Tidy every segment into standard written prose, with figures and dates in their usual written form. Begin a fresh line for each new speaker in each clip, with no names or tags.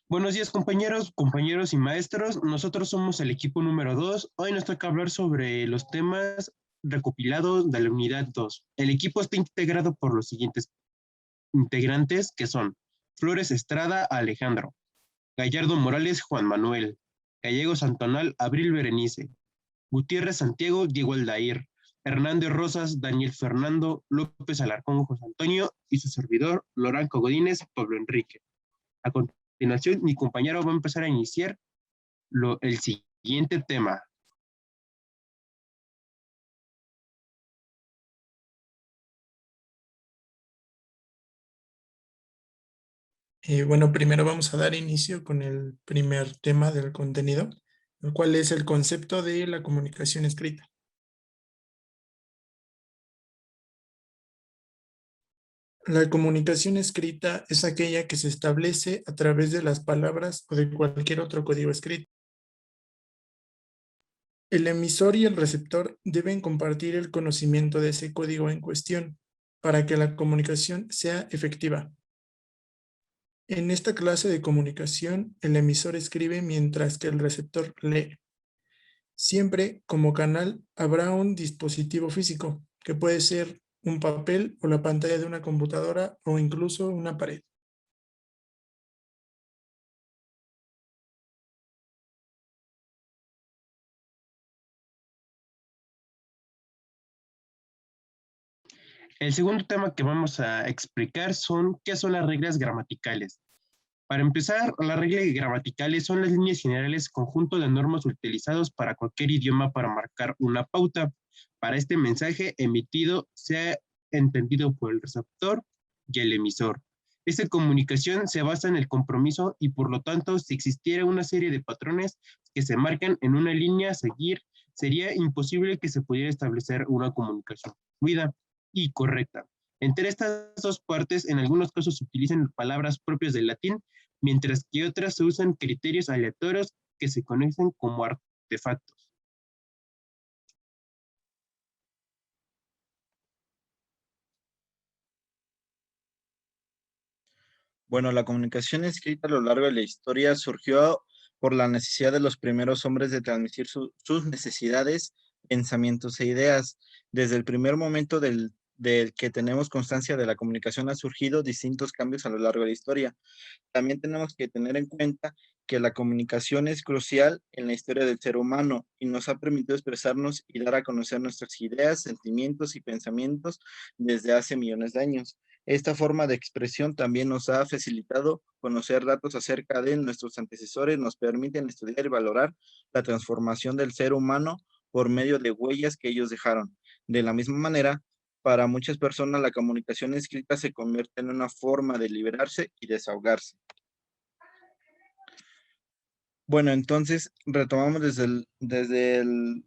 Buenos días compañeros y maestros. Nosotros somos el equipo número 2. Hoy nos toca hablar sobre los temas recopilados de la unidad 2. El equipo está integrado por los siguientes integrantes que son Flores Estrada Alejandro, Gallardo Morales Juan Manuel, Gallegos Antonal Abril Berenice, Gutiérrez Santiago Diego Aldair, Hernández Rosas Daniel Fernando, López Alarcón José Antonio y su servidor Loranco Godínez Pablo Enrique. A continuación, mi compañero va a empezar a iniciar el siguiente tema.
Bueno, primero vamos a dar inicio con el primer tema del contenido, el cual es el concepto de la comunicación escrita. La comunicación escrita es aquella que se establece a través de las palabras o de cualquier otro código escrito. El emisor y el receptor deben compartir el conocimiento de ese código en cuestión para que la comunicación sea efectiva. En esta clase de comunicación, el emisor escribe mientras que el receptor lee. Siempre como canal habrá un dispositivo físico, que puede ser un papel o la pantalla de una computadora o incluso una pared.
El segundo tema que vamos a explicar son qué son las reglas gramaticales. Para empezar, las reglas gramaticales son las líneas generales, conjunto de normas utilizados para cualquier idioma para marcar una pauta para este mensaje emitido, sea entendido por el receptor y el emisor. Esta comunicación se basa en el compromiso y por lo tanto, si existiera una serie de patrones que se marcan en una línea a seguir, sería imposible que se pudiera establecer una comunicación fluida y correcta. Entre estas dos partes, en algunos casos se utilizan palabras propias del latín, mientras que otras se usan criterios aleatorios que se conocen como artefactos.
Bueno, la comunicación escrita a lo largo de la historia surgió por la necesidad de los primeros hombres de transmitir sus necesidades, pensamientos e ideas. Desde el primer momento del que tenemos constancia de la comunicación han surgido distintos cambios a lo largo de la historia. También tenemos que tener en cuenta que la comunicación es crucial en la historia del ser humano y nos ha permitido expresarnos y dar a conocer nuestras ideas, sentimientos y pensamientos desde hace millones de años. Esta forma de expresión también nos ha facilitado conocer datos acerca de nuestros antecesores, nos permiten estudiar y valorar la transformación del ser humano por medio de huellas que ellos dejaron. De la misma manera, para muchas personas la comunicación escrita se convierte en una forma de liberarse y desahogarse. Bueno, entonces retomamos desde el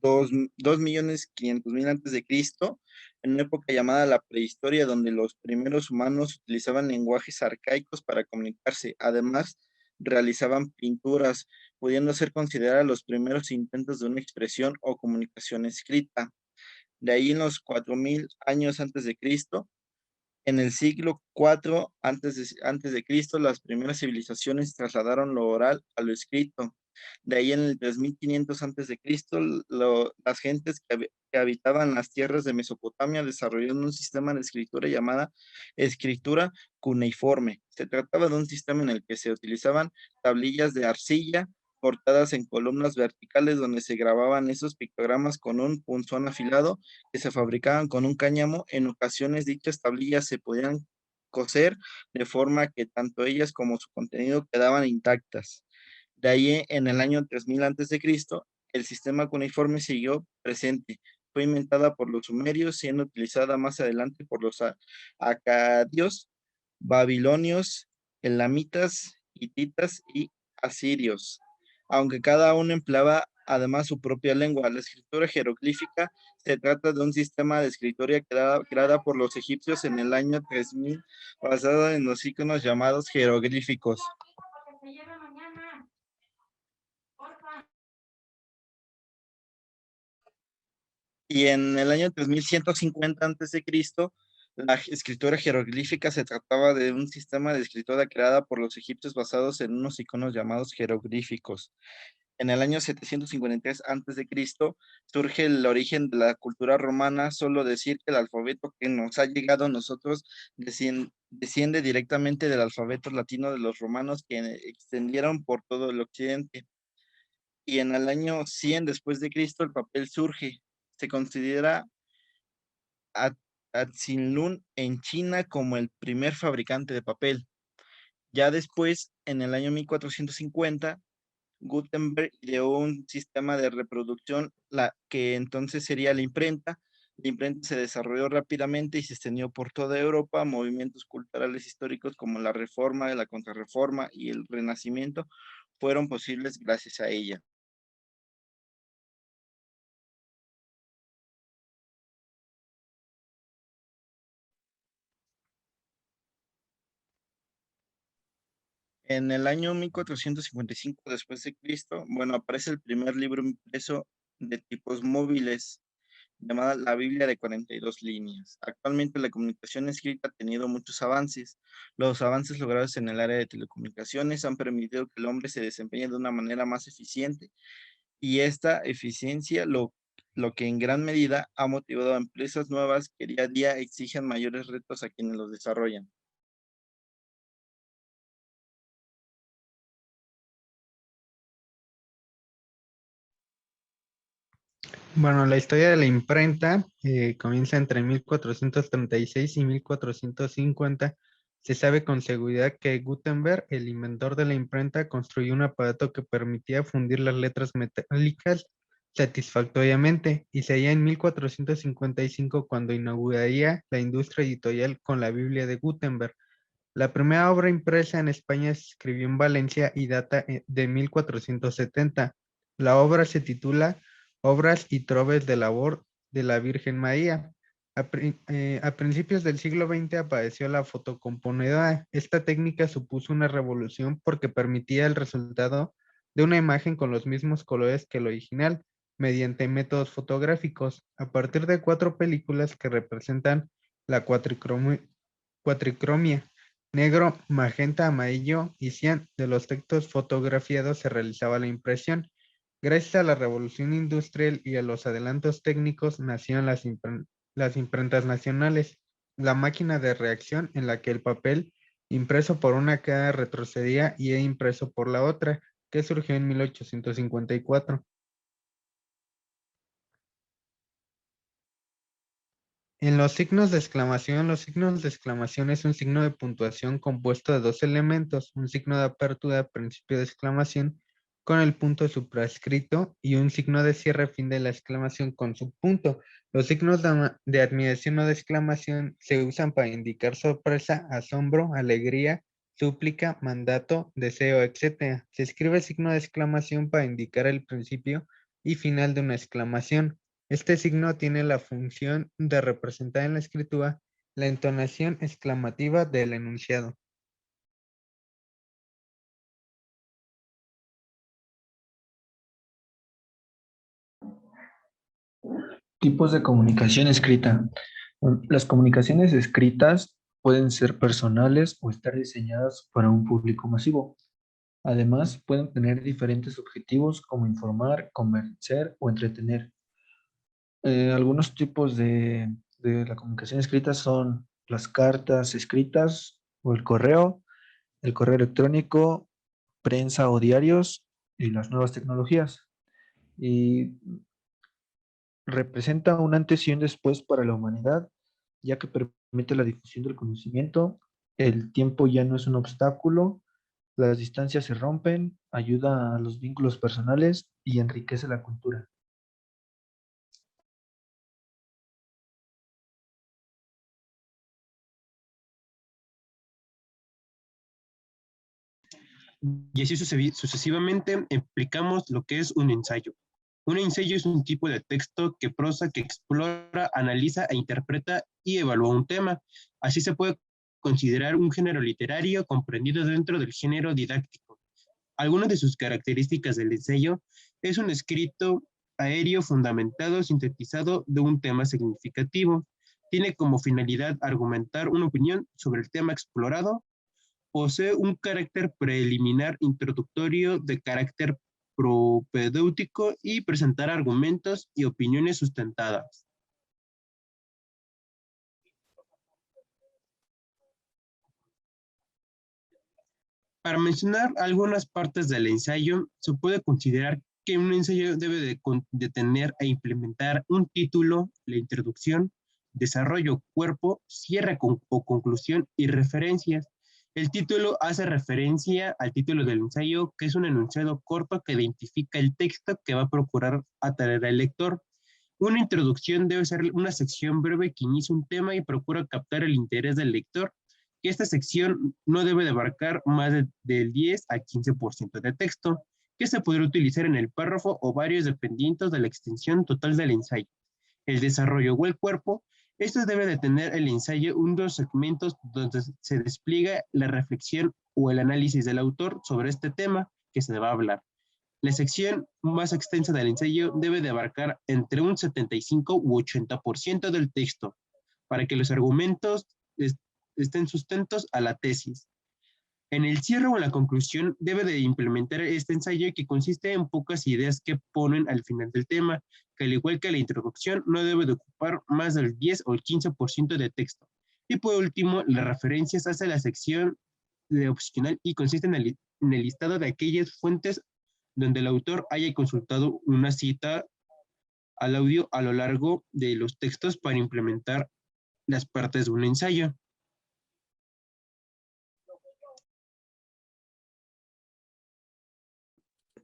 2.500.000 antes de Cristo, en una época llamada la prehistoria, donde los primeros humanos utilizaban lenguajes arcaicos para comunicarse. Además, realizaban pinturas, pudiendo ser consideradas los primeros intentos de una expresión o comunicación escrita. De ahí en los 4.000 años antes de Cristo, en el siglo IV antes de Cristo, las primeras civilizaciones trasladaron lo oral a lo escrito. De ahí en el 3500 antes de Cristo, las gentes que habitaban las tierras de Mesopotamia desarrollaron un sistema de escritura llamada escritura cuneiforme. Se trataba de un sistema en el que se utilizaban tablillas de arcilla cortadas en columnas verticales donde se grababan esos pictogramas con un punzón afilado que se fabricaban con un cáñamo. En ocasiones dichas tablillas se podían coser de forma que tanto ellas como su contenido quedaban intactas. De ahí en el año 3000 antes de Cristo, el sistema cuneiforme siguió presente. Fue inventada por los sumerios, siendo utilizada más adelante por los acadios, babilonios, elamitas, hititas y asirios, aunque cada uno empleaba además su propia lengua. La escritura jeroglífica se trata de un sistema de escritura creada por los egipcios en el año 3000, basado en los iconos llamados jeroglíficos. Y en el año 3150 antes de Cristo, La escritura jeroglífica se trataba de un sistema de escritura creada por los egipcios basados en unos iconos llamados jeroglíficos. En el año 753 a.C. surge el origen de la cultura romana. Solo decir que el alfabeto que nos ha llegado a nosotros desciende directamente del alfabeto latino de los romanos que extendieron por todo el occidente. Y en el año 100 después de Cristo el papel surge. Se considera a Atzinlún en China como el primer fabricante de papel. Ya después, en el año 1450, Gutenberg ideó un sistema de reproducción, la que entonces sería la imprenta. La imprenta se desarrolló rápidamente y se extendió por toda Europa. Movimientos culturales históricos como la Reforma, la Contrarreforma y el Renacimiento fueron posibles gracias a ella. En el año 1455 después de Cristo, bueno, aparece el primer libro impreso de tipos móviles, llamada la Biblia de 42 líneas. Actualmente la comunicación escrita ha tenido muchos avances. Los avances logrados en el área de telecomunicaciones han permitido que el hombre se desempeñe de una manera más eficiente, y esta eficiencia lo que en gran medida ha motivado a empresas nuevas que día a día exigen mayores retos a quienes los desarrollan.
Bueno, la historia de la imprenta comienza entre 1436 y 1450. Se sabe con seguridad que Gutenberg, el inventor de la imprenta, construyó un aparato que permitía fundir las letras metálicas satisfactoriamente, y sería en 1455 cuando inauguraría la industria editorial con la Biblia de Gutenberg. La primera obra impresa en España se escribió en Valencia y data de 1470. La obra se titula Obras y Troves de labor de la Virgen María. A principios del siglo XX apareció la fotocomponedora. Esta técnica supuso una revolución porque permitía el resultado de una imagen con los mismos colores que el original, mediante métodos fotográficos, a partir de 4 películas que representan la cuatricromia: negro, magenta, amarillo y cian. De los textos fotografiados se realizaba la impresión. Gracias a la revolución industrial y a los adelantos técnicos nacieron las imprentas nacionales, la máquina de reacción en la que el papel impreso por una cara retrocedía y era impreso por la otra, que surgió en 1854. En los signos de exclamación es un signo de puntuación compuesto de 2 elementos: un signo de apertura, principio de exclamación, con el punto suprascrito, y un signo de cierre, fin de la exclamación, con su punto. Los signos de admiración o de exclamación se usan para indicar sorpresa, asombro, alegría, súplica, mandato, deseo, etc. Se escribe el signo de exclamación para indicar el principio y final de una exclamación. Este signo tiene la función de representar en la escritura la entonación exclamativa del enunciado.
Tipos de comunicación escrita. Las comunicaciones escritas pueden ser personales o estar diseñadas para un público masivo. Además, pueden tener diferentes objetivos como informar, convencer o entretener. Algunos tipos de la comunicación escrita son las cartas escritas o el correo electrónico, prensa o diarios y las nuevas tecnologías. Y representa un antes y un después para la humanidad, ya que permite la difusión del conocimiento. El tiempo ya no es un obstáculo, las distancias se rompen, ayuda a los vínculos personales y enriquece la cultura.
Y así sucesivamente explicamos lo que es un ensayo. Un ensayo es un tipo de texto que prosa, que explora, analiza e interpreta y evalúa un tema. Así se puede considerar un género literario comprendido dentro del género didáctico. Algunas de sus características del ensayo es un escrito aéreo fundamentado, sintetizado de un tema significativo. Tiene como finalidad argumentar una opinión sobre el tema explorado. Posee un carácter preliminar introductorio de carácter propedéutico y presentar argumentos y opiniones sustentadas. Para mencionar algunas partes del ensayo, se puede considerar que un ensayo debe de tener e implementar un título, la introducción, desarrollo, cuerpo, cierre o conclusión y referencias. El título hace referencia al título del ensayo, que es un enunciado corto que identifica el texto que va a procurar atraer al lector. Una introducción debe ser una sección breve que inicia un tema y procura captar el interés del lector, que esta sección no debe de abarcar más del 10 al 15% de texto, que se podrá utilizar en el párrafo o varios dependiendo de la extensión total del ensayo. El desarrollo o el cuerpo, esto debe de tener el ensayo unos segmentos donde se despliega la reflexión o el análisis del autor sobre este tema que se va a hablar. La sección más extensa del ensayo debe de abarcar entre un 75 u 80% del texto, para que los argumentos estén sustentos a la tesis. En el cierre o en la conclusión debe de implementar este ensayo que consiste en pocas ideas que ponen al final del tema, que al igual que la introducción no debe de ocupar más del 10 o el 15% de texto. Y por último, las referencias hacia la sección de opcional y consiste en el listado de aquellas fuentes donde el autor haya consultado una cita al audio a lo largo de los textos para implementar las partes de un ensayo.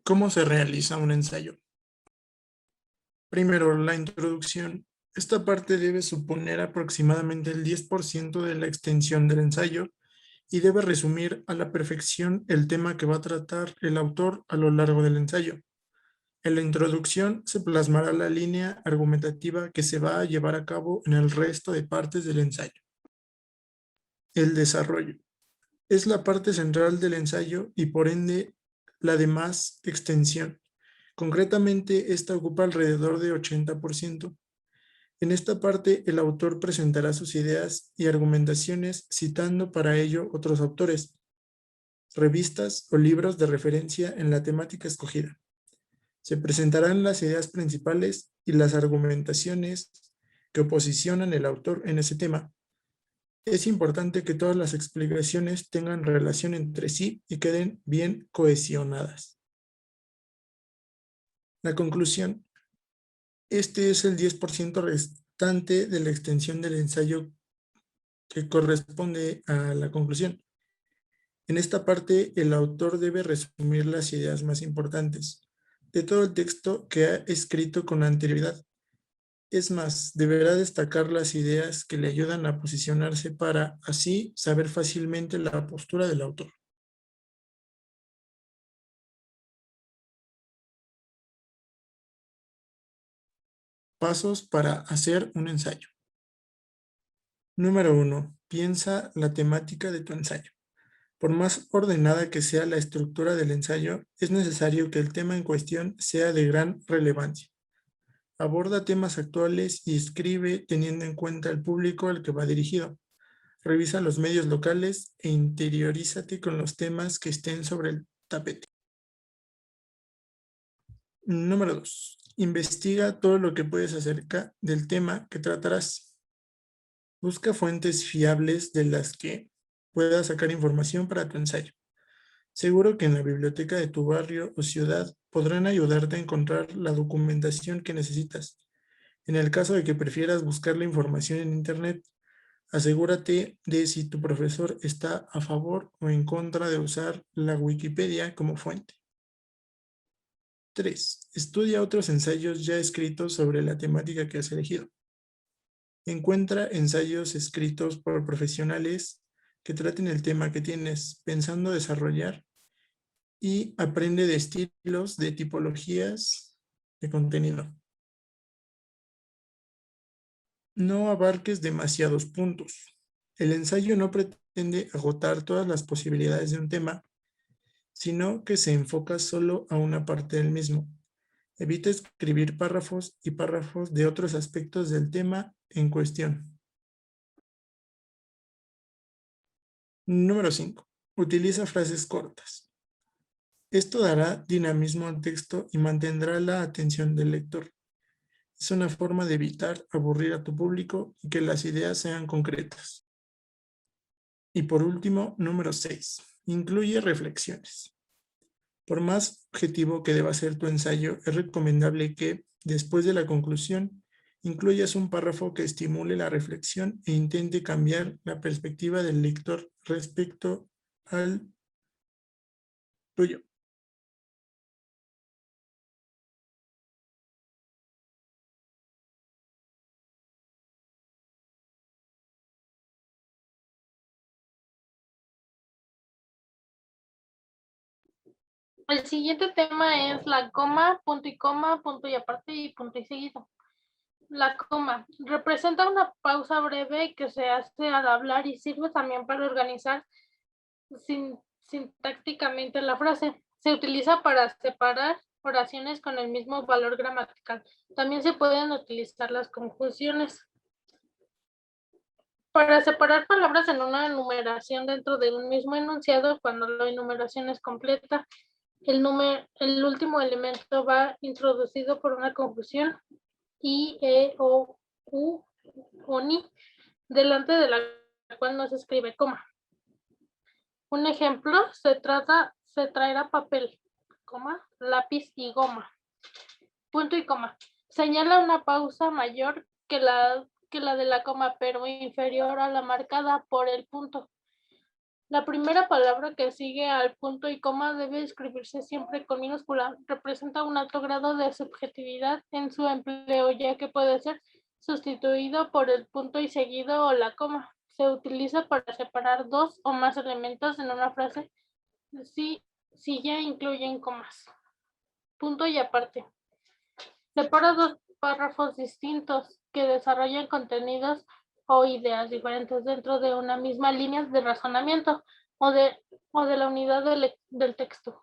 ¿Cómo se realiza un ensayo? Primero, la introducción. Esta parte debe suponer aproximadamente el 10% de la extensión del ensayo y debe resumir a la perfección el tema que va a tratar el autor a lo largo del ensayo. En la introducción se plasmará la línea argumentativa que se va a llevar a cabo en el resto de partes del ensayo. El desarrollo. Es la parte central del ensayo y por ende la de más extensión. Concretamente, esta ocupa alrededor de 80%. En esta parte, el autor presentará sus ideas y argumentaciones citando para ello otros autores, revistas o libros de referencia en la temática escogida. Se presentarán las ideas principales y las argumentaciones que posicionan el autor en ese tema. Es importante que todas las explicaciones tengan relación entre sí y queden bien cohesionadas. La conclusión. Este es el 10% restante de la extensión del ensayo que corresponde a la conclusión. En esta parte, el autor debe resumir las ideas más importantes de todo el texto que ha escrito con anterioridad. Es más, deberá destacar las ideas que le ayudan a posicionarse para así saber fácilmente la postura del autor. Pasos para hacer un ensayo. Número 1. Piensa la temática de tu ensayo. Por más ordenada que sea la estructura del ensayo, es necesario que el tema en cuestión sea de gran relevancia. Aborda temas actuales y escribe teniendo en cuenta el público al que va dirigido. Revisa los medios locales e interiorízate con los temas que estén sobre el tapete. Número 2. Investiga todo lo que puedes acerca del tema que tratarás. Busca fuentes fiables de las que puedas sacar información para tu ensayo. Seguro que en la biblioteca de tu barrio o ciudad podrán ayudarte a encontrar la documentación que necesitas. En el caso de que prefieras buscar la información en Internet, asegúrate de si tu profesor está a favor o en contra de usar la Wikipedia como fuente. 3. Estudia otros ensayos ya escritos sobre la temática que has elegido. Encuentra ensayos escritos por profesionales que traten el tema que tienes pensando desarrollar y aprende de estilos, de tipologías de contenido. No abarques demasiados puntos. El ensayo no pretende agotar todas las posibilidades de un tema, sino que se enfoca solo a una parte del mismo. Evita escribir párrafos y párrafos de otros aspectos del tema en cuestión. Número 5. Utiliza frases cortas. Esto dará dinamismo al texto y mantendrá la atención del lector. Es una forma de evitar aburrir a tu público y que las ideas sean concretas. Y por último, número 6. Incluye reflexiones. Por más objetivo que deba ser tu ensayo, es recomendable que, después de la conclusión, incluyas un párrafo que estimule la reflexión e intente cambiar la perspectiva del lector respecto al tuyo.
El siguiente tema es la coma, punto y aparte y punto y seguido. La coma representa una pausa breve que se hace al hablar y sirve también para organizar sintácticamente la frase. Se utiliza para separar oraciones con el mismo valor gramatical. También se pueden utilizar las conjunciones. Para separar palabras en una enumeración dentro de un mismo enunciado, cuando la enumeración es completa, el último elemento va introducido por una conjunción i, e, o, u, o, ni, delante de la cual no se escribe coma. Un ejemplo, se traerá papel, coma, lápiz y goma. Punto y coma. Señala una pausa mayor que la de la coma, pero inferior a la marcada por el punto. La primera palabra que sigue al punto y coma debe escribirse siempre con minúscula. Representa un alto grado de subjetividad en su empleo, ya que puede ser sustituido por el punto y seguido o la coma. Se utiliza para separar dos o más elementos en una frase si ya incluyen comas. Punto y aparte. Separa dos párrafos distintos que desarrollan contenidos o ideas diferentes dentro de una misma línea de razonamiento o de la unidad del texto.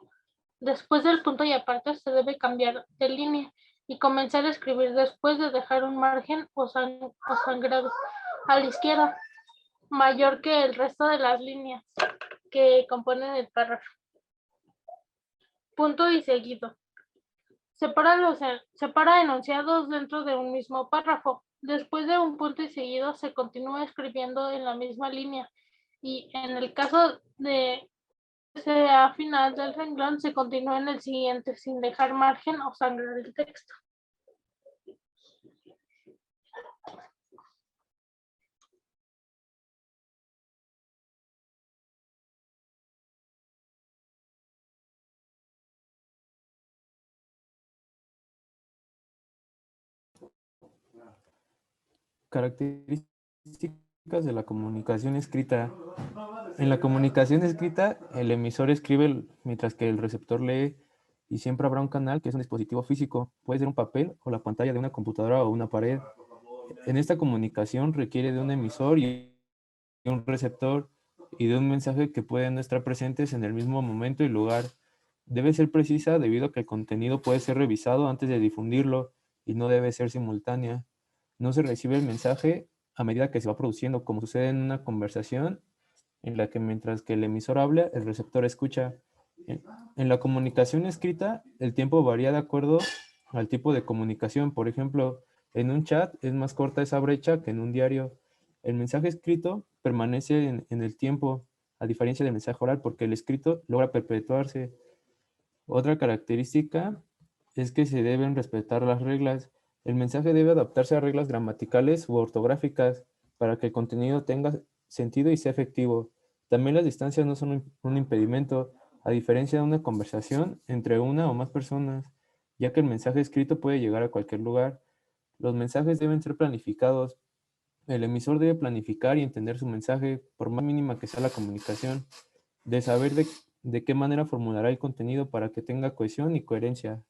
Después del punto y aparte se debe cambiar de línea y comenzar a escribir después de dejar un margen o sangrado a la izquierda mayor que el resto de las líneas que componen el párrafo. Punto y seguido. Separa enunciados dentro de un mismo párrafo. Después de un punto y seguido se continúa escribiendo en la misma línea y en el caso de que sea final del renglón se continúa en el siguiente sin dejar margen o sangrar el texto.
Características de la comunicación escrita. En la comunicación escrita, el emisor escribe mientras que el receptor lee y siempre habrá un canal que es un dispositivo físico. Puede ser un papel o la pantalla de una computadora o una pared. En esta comunicación requiere de un emisor y un receptor y de un mensaje que pueden no estar presentes en el mismo momento y lugar. Debe ser precisa debido a que el contenido puede ser revisado antes de difundirlo y no debe ser simultánea. No se recibe el mensaje a medida que se va produciendo, como sucede en una conversación en la que mientras que el emisor habla, el receptor escucha. En la comunicación escrita, el tiempo varía de acuerdo al tipo de comunicación. Por ejemplo, en un chat es más corta esa brecha que en un diario. El mensaje escrito permanece en el tiempo, a diferencia del mensaje oral, porque el escrito logra perpetuarse. Otra característica es que se deben respetar las reglas. El mensaje debe adaptarse a reglas gramaticales u ortográficas para que el contenido tenga sentido y sea efectivo. También las distancias no son un impedimento, a diferencia de una conversación entre una o más personas, ya que el mensaje escrito puede llegar a cualquier lugar. Los mensajes deben ser planificados. El emisor debe planificar y entender su mensaje, por más mínima que sea la comunicación, de saber de qué manera formulará el contenido para que tenga cohesión y coherencia.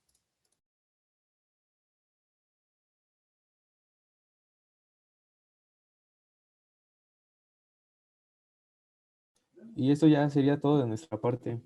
Y esto ya sería todo de nuestra parte.